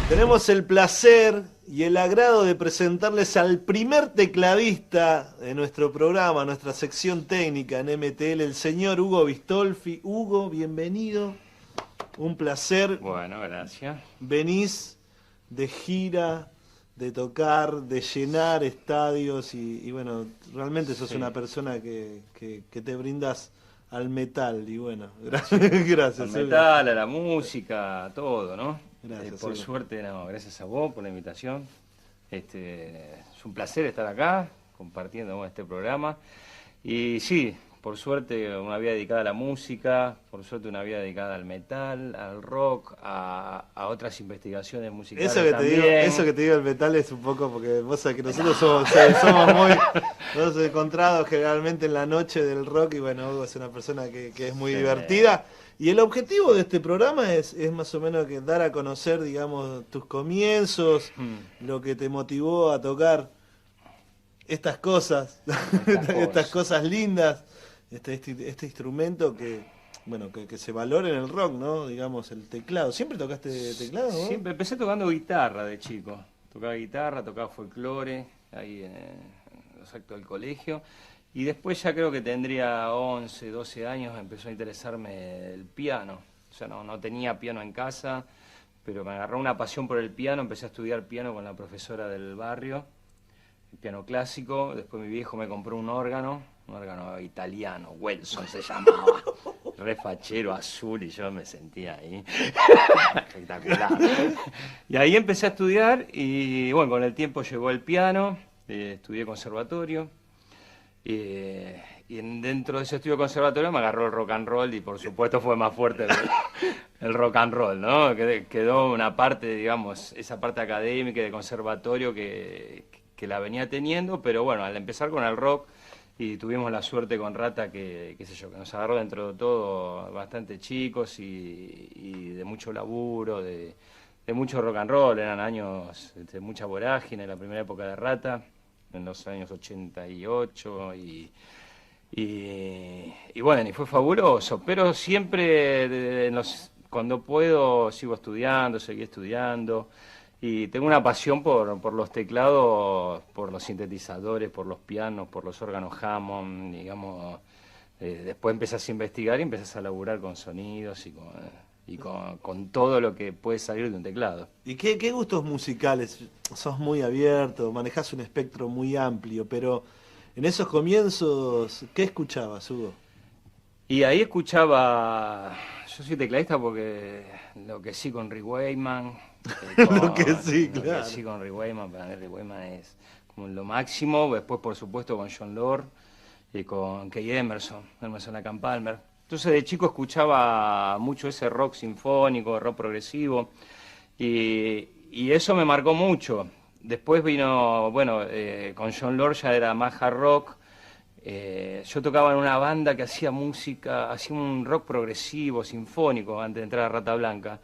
Tenemos el placer y el agrado de presentarles al primer tecladista de nuestro programa, nuestra sección técnica en MTL, el señor Hugo Bistolfi. Hugo, bienvenido. Un placer. Bueno, gracias. Venís de gira, de tocar, de llenar estadios y bueno, realmente sos una persona que te brindas al metal y bueno, gracias. Al metal, a la música, a todo, ¿no? Gracias. Por suerte, no, gracias a vos por la invitación. Es un placer estar acá compartiendo este programa. Y sí, por suerte una vida dedicada a la música, por suerte una vida dedicada al metal, al rock, a otras investigaciones musicales Eso que te digo el metal es un poco porque vos sabés que nosotros somos muy nos hemos encontrado generalmente en la noche del rock y bueno, Hugo es una persona que es muy divertida. Y el objetivo de este programa es más o menos que dar a conocer, digamos, tus comienzos, lo que te motivó a tocar estas cosas, estas cosas lindas, este instrumento que, bueno, que se valora en el rock, ¿no? Digamos, el teclado. ¿Siempre tocaste teclado, no? Siempre empecé tocando guitarra de chico. Tocaba guitarra, tocaba folclore, ahí en los actos del colegio. Y después ya creo que tendría 11, 12 años, empezó a interesarme el piano. O sea, no tenía piano en casa, pero me agarró una pasión por el piano. Empecé a estudiar piano con la profesora del barrio, el piano clásico. Después mi viejo me compró un órgano italiano, Wilson se llamaba. Re fachero, azul, y yo me sentía ahí. Espectacular. Y ahí empecé a estudiar y bueno, con el tiempo llegó el piano, estudié conservatorio. Y dentro de ese estudio conservatorio me agarró el rock and roll y por supuesto fue más fuerte el rock and roll, ¿no? Quedó una parte, digamos, esa parte académica y de conservatorio que la venía teniendo, pero bueno, al empezar con el rock y tuvimos la suerte con Rata que qué sé yo, que nos agarró dentro de todo bastante chicos y de mucho laburo, de mucho rock and roll, eran años de mucha vorágine, la primera época de Rata en los años 88 y bueno, y fue fabuloso, pero siempre cuando puedo sigo estudiando, seguí estudiando y tengo una pasión por los teclados, por los sintetizadores, por los pianos, por los órganos Hammond, digamos, después empezás a investigar y empezás a laburar con sonidos y con todo lo que puede salir de un teclado. ¿Y qué gustos musicales? Sos muy abierto, manejás un espectro muy amplio, pero en esos comienzos, ¿qué escuchabas, Hugo? Y ahí escuchaba, yo soy tecladista porque lo que sí con Rick Wakeman, Lo que sí, claro. Lo que sí con Rick Wakeman, para mí Rick Wakeman es como lo máximo, después por supuesto con John Lord y con Kay Emerson Lake and Palmer. Entonces de chico escuchaba mucho ese rock sinfónico, rock progresivo, y eso me marcó mucho. Después vino, bueno, con John Lord ya era más hard rock. Yo tocaba en una banda que hacía música, hacía un rock progresivo, sinfónico, antes de entrar a Rata Blanca.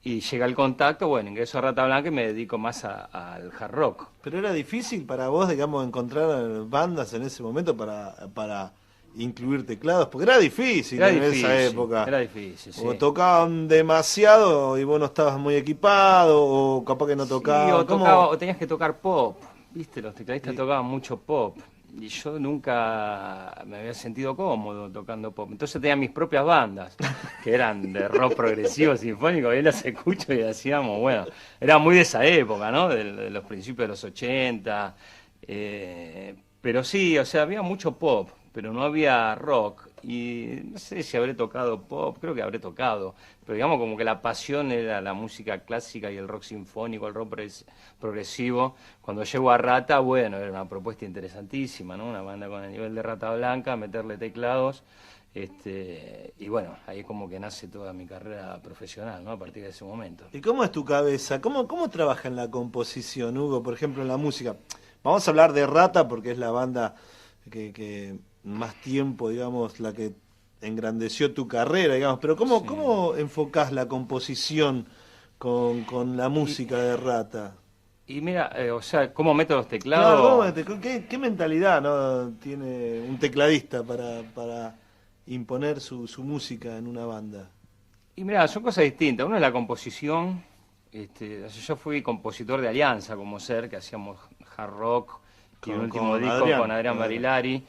Y llega el contacto, bueno, ingreso a Rata Blanca y me dedico más al hard rock. Pero era difícil para vos, digamos, encontrar bandas en ese momento para incluir teclados, porque era difícil en esa época. Era difícil, sí. O tocaban demasiado y vos no estabas muy equipado, o capaz que no tocaban. Sí, o tenías que tocar pop, viste, los tecladistas tocaban mucho pop. Y yo nunca me había sentido cómodo tocando pop. Entonces tenía mis propias bandas, que eran de rock progresivo, sinfónico, y las escucho y hacíamos, bueno, era muy de esa época, ¿no? De los principios de los 80. Pero sí, o sea, había mucho pop, pero no había rock. Y no sé si habré tocado pop, creo que habré tocado. Pero digamos como que la pasión era la música clásica y el rock sinfónico, el rock progresivo. Cuando llego a Rata, bueno, era una propuesta interesantísima, ¿no? Una banda con el nivel de Rata Blanca, meterle teclados. Y bueno, ahí es como que nace toda mi carrera profesional, ¿no? A partir de ese momento. ¿Y cómo es tu cabeza? ¿Cómo trabaja en la composición, Hugo? Por ejemplo, en la música. Vamos a hablar de Rata porque es la banda que más tiempo, digamos, la que engrandeció tu carrera, digamos. Pero ¿cómo enfocás la composición con la música de Rata? Y mira, o sea, ¿cómo meto los teclados? Claro, ¿qué mentalidad, no tiene un tecladista para imponer su música en una banda? Y mira, son cosas distintas. Uno es la composición, Yo fui compositor de Alianza como Ser, que hacíamos hard rock, y el último disco Adrián, con Adrián Barilari.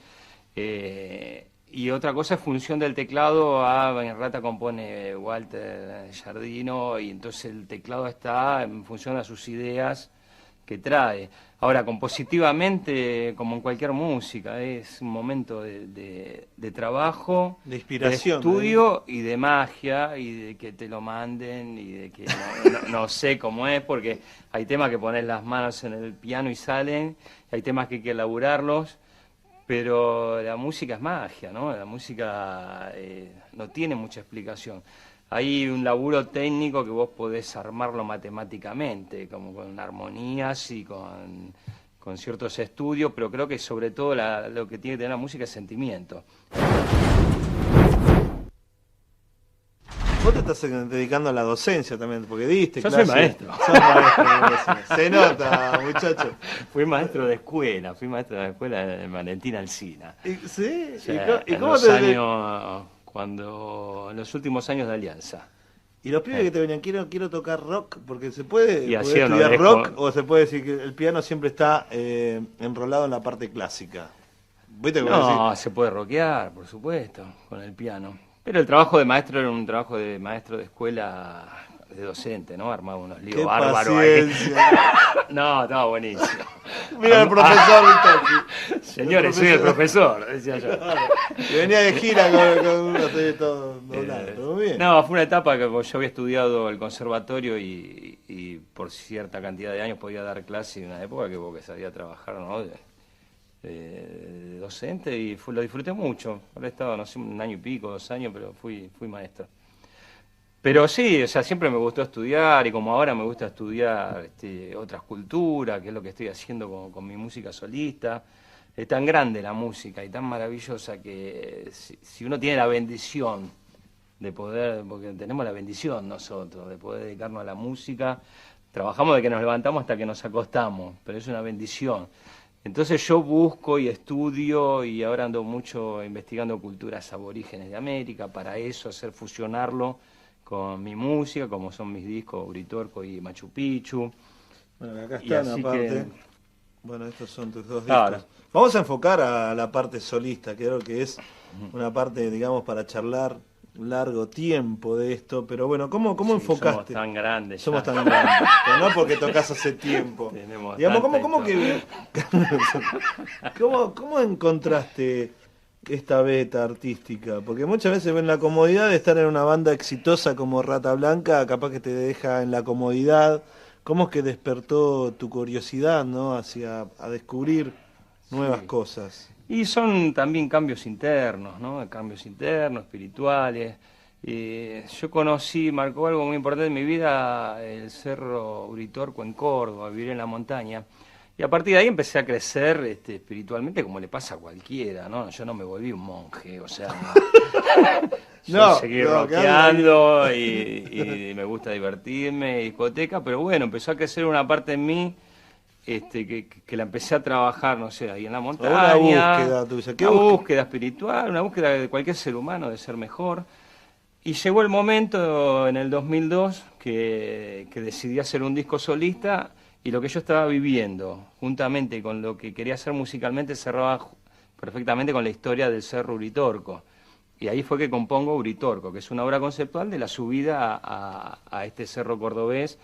Y otra cosa es función del teclado. En Rata compone Walter Giardino, y entonces el teclado está en función a sus ideas que trae. Ahora, compositivamente, como en cualquier música, es un momento de trabajo, de inspiración, de estudio y de magia, y de que te lo manden, y de que no sé cómo es, porque hay temas que pones las manos en el piano y salen, y hay temas que hay que elaborarlos, pero la música es magia, ¿no? La música no tiene mucha explicación. Hay un laburo técnico que vos podés armarlo matemáticamente, como con armonías y con ciertos estudios, pero creo que sobre todo lo que tiene que tener la música es sentimiento. Vos te estás dedicando a la docencia también, porque diste Yo clase. soy maestro. Sos maestro. Se nota, muchacho. Fui maestro de escuela de Valentín Alsina. ¿Sí? O sea, ¿Y en cómo los te...? años, en los últimos años de Alianza. Y los pibes que te venían, quiero tocar rock, porque se puede Y así poder no estudiar dejo. rock, o se puede decir que el piano siempre está enrolado en la parte clásica. ¿Viste cómo No, decir? se puede rockear, por supuesto, con el piano. Pero el trabajo de maestro era un trabajo de maestro de escuela, de docente, ¿no? Armaba unos líos ¡Qué bárbaros ahí. paciencia! No, estaba buenísimo. Mira el profesor, ¿viste? Señores, soy el profesor, decía yo. Que venía de gira con uno todo doblado. ¿Todo bien? No, fue una etapa que yo había estudiado el conservatorio y por cierta cantidad de años podía dar clase, en una época que sabía trabajar, ¿no? De docente, y lo disfruté mucho. Ahora he estado, no sé, un año y pico, 2 años, pero fui maestro. Pero sí, o sea, siempre me gustó estudiar, y como ahora me gusta estudiar otras culturas, que es lo que estoy haciendo con mi música solista. Es tan grande la música y tan maravillosa que si uno tiene la bendición de poder, porque tenemos la bendición nosotros, de poder dedicarnos a la música, trabajamos de que nos levantamos hasta que nos acostamos, pero es una bendición. Entonces yo busco y estudio, y ahora ando mucho investigando culturas aborígenes de América, para eso, fusionarlo con mi música, como son mis discos Uritorco y Machu Picchu. Bueno, acá Y están, así aparte. que- Bueno, estos son tus 2 Claro. discos. Vamos a enfocar a la parte solista, creo que es una parte, digamos, para charlar largo tiempo de esto, pero bueno, ¿cómo Sí, enfocaste? Somos tan grandes. Somos ya. tan grandes, pero no porque tocas hace tiempo. Tenemos Digamos, tanta ¿cómo que cómo encontraste esta beta artística? Porque muchas veces ven la comodidad de estar en una banda exitosa como Rata Blanca, capaz que te deja en la comodidad. ¿Cómo es que despertó tu curiosidad, ¿no? A descubrir nuevas Sí. cosas? Y son también cambios internos, ¿no? Cambios internos, espirituales. Yo marcó algo muy importante en mi vida, el Cerro Uritorco en Córdoba, vivir en la montaña. Y a partir de ahí empecé a crecer espiritualmente, como le pasa a cualquiera, ¿no? Yo no me volví un monje, o sea, yo No, seguí no, rockeando y me gusta divertirme, discoteca, pero bueno, empezó a crecer una parte en mí que la empecé a trabajar, no sé, ahí en la montaña. Una búsqueda tuya. ¿Qué Una búsqueda? búsqueda espiritual, una búsqueda de cualquier ser humano de ser mejor. Y llegó el momento en el 2002 que decidí hacer un disco solista, y lo que yo estaba viviendo, juntamente con lo que quería hacer musicalmente, cerraba perfectamente con la historia del Cerro Uritorco. Y ahí fue que compongo Uritorco, que es una obra conceptual de la subida a este cerro cordobés,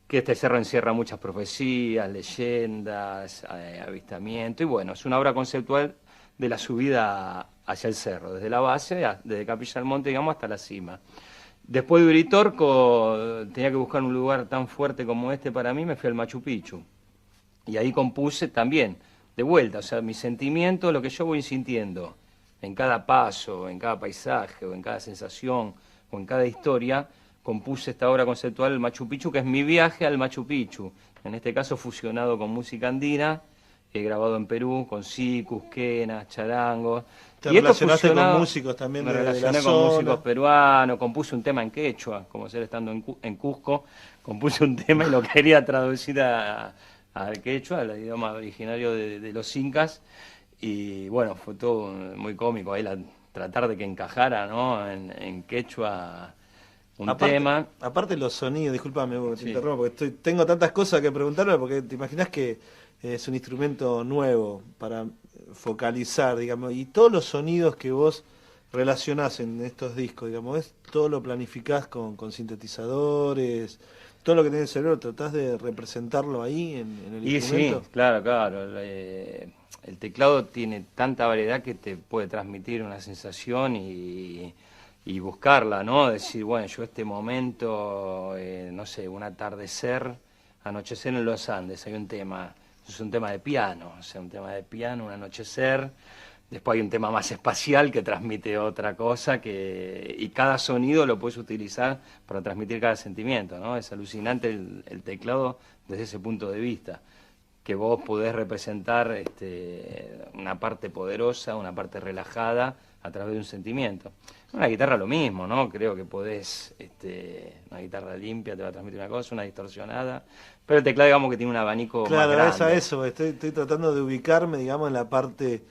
que este cerro encierra muchas profecías, leyendas, avistamientos, y bueno, es una obra conceptual de la subida hacia el cerro, desde la base, desde Capilla del Monte, digamos, hasta la cima. Después de Uritorco, tenía que buscar un lugar tan fuerte como este para mí, me fui al Machu Picchu. Y ahí compuse también, de vuelta, o sea, mi sentimiento, lo que yo voy sintiendo en cada paso, en cada paisaje, o en cada sensación, o en cada historia, compuse esta obra conceptual, el Machu Picchu, que es mi viaje al Machu Picchu. En este caso fusionado con música andina, grabado en Perú, con sicus, quenas, charangos. ¿Te Y esto relacionaste con fusionado- músicos también Me de la relacioné con zona? músicos peruanos, compuse un tema en quechua, como ser estando en Cusco, compuse un tema y lo quería traducir al quechua, al idioma originario de los incas, y bueno, fue todo muy cómico ahí tratar de que encajara, ¿no? En quechua, un tema. Aparte los sonidos, discúlpame porque te Sí. interrumpo, porque tengo tantas cosas que preguntarme, porque te imaginas que es un instrumento nuevo para focalizar, digamos, y todos los sonidos que vos relacionás en estos discos, digamos, todo lo planificás con sintetizadores, todo lo que tenés en el cerebro, tratás de representarlo ahí en el Y instrumento. sí, claro, claro. El teclado tiene tanta variedad que te puede transmitir una sensación y buscarla, ¿no? Decir, bueno, yo este momento, no sé, un atardecer, anochecer en los Andes, hay un tema, es un tema de piano, o sea, un tema de piano, un anochecer. Después hay un tema más espacial que transmite otra cosa, y cada sonido lo puedes utilizar para transmitir cada sentimiento, ¿no? Es alucinante el teclado desde ese punto de vista, que vos podés representar una parte poderosa, una parte relajada a través de un sentimiento. Una guitarra lo mismo, ¿no? Creo que podés, una guitarra limpia te va a transmitir una cosa, una distorsionada, pero el teclado digamos que tiene un abanico más Claro, grande. es a eso, estoy tratando de ubicarme, digamos, en la parte,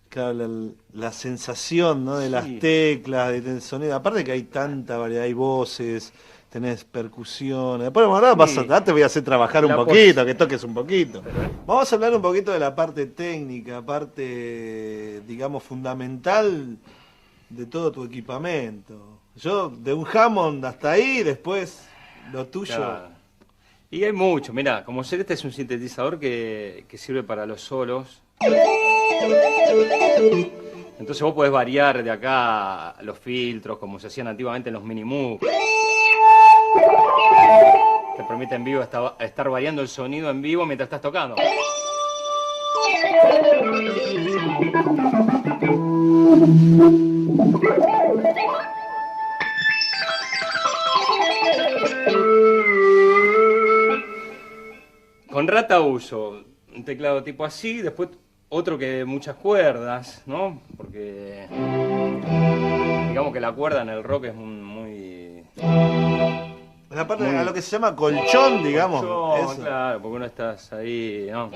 claro, la sensación, ¿no? De las Sí. teclas, del sonido. Aparte que hay tanta variedad, hay voces, tenés percusiones. Después, bueno, ahora Sí. te voy a hacer trabajar un La poquito, que toques un poquito. Vamos a hablar un poquito de la parte técnica, parte, digamos, fundamental de todo tu equipamiento. Yo, de un Hammond hasta ahí, después lo tuyo. Claro. Y hay mucho, mirá, como ser este es un sintetizador que sirve para los solos. Entonces vos podés variar de acá los filtros, como se hacían antiguamente en los Minimoog. Te permite en vivo estar variando el sonido en vivo mientras estás tocando. Con Rata uso un teclado tipo así, después otro que muchas cuerdas, ¿no? Porque digamos que la cuerda en el rock es muy... La parte a lo que se llama colchón, digamos. Colchón, eso. claro, porque uno estás ahí, ¿no?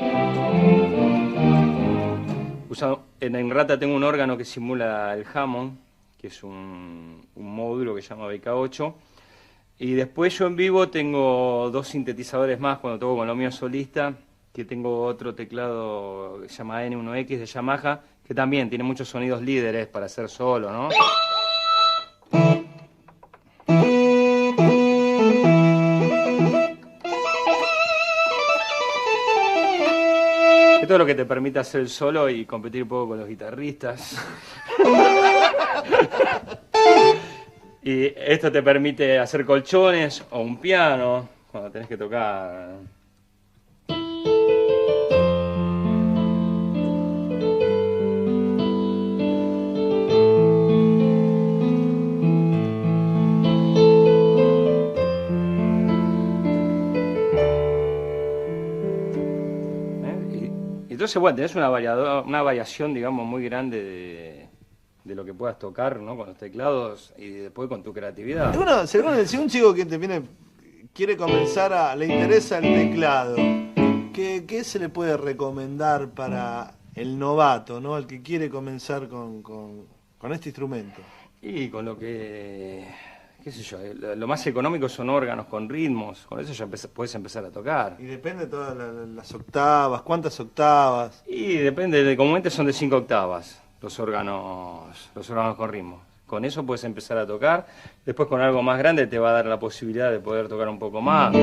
En Rata tengo un órgano que simula el Hammond, que es un módulo que se llama BK8. Y después yo en vivo tengo dos sintetizadores más cuando toco con lo mío solista, que tengo otro teclado que se llama N1X de Yamaha, que también tiene muchos sonidos líderes para hacer solo, ¿no? Esto es lo que te permite hacer el solo y competir un poco con los guitarristas. Y esto te permite hacer colchones o un piano cuando tenés que tocar. Y entonces, bueno, tenés una variación, digamos, muy grande de lo que puedas tocar, ¿no? Con los teclados y después con tu creatividad. Bueno, si un chico que quiere comenzar le interesa el teclado, ¿qué se le puede recomendar para el novato, ¿no? El que quiere comenzar con este instrumento. Y con lo que, qué sé yo, lo más económico son órganos con ritmos, con eso ya puedes empezar a tocar. Y depende de todas las octavas, cuántas octavas. Y depende, comúnmente son de 5 octavas los órganos con ritmo. Con eso puedes empezar a tocar, después con algo más grande te va a dar la posibilidad de poder tocar un poco más.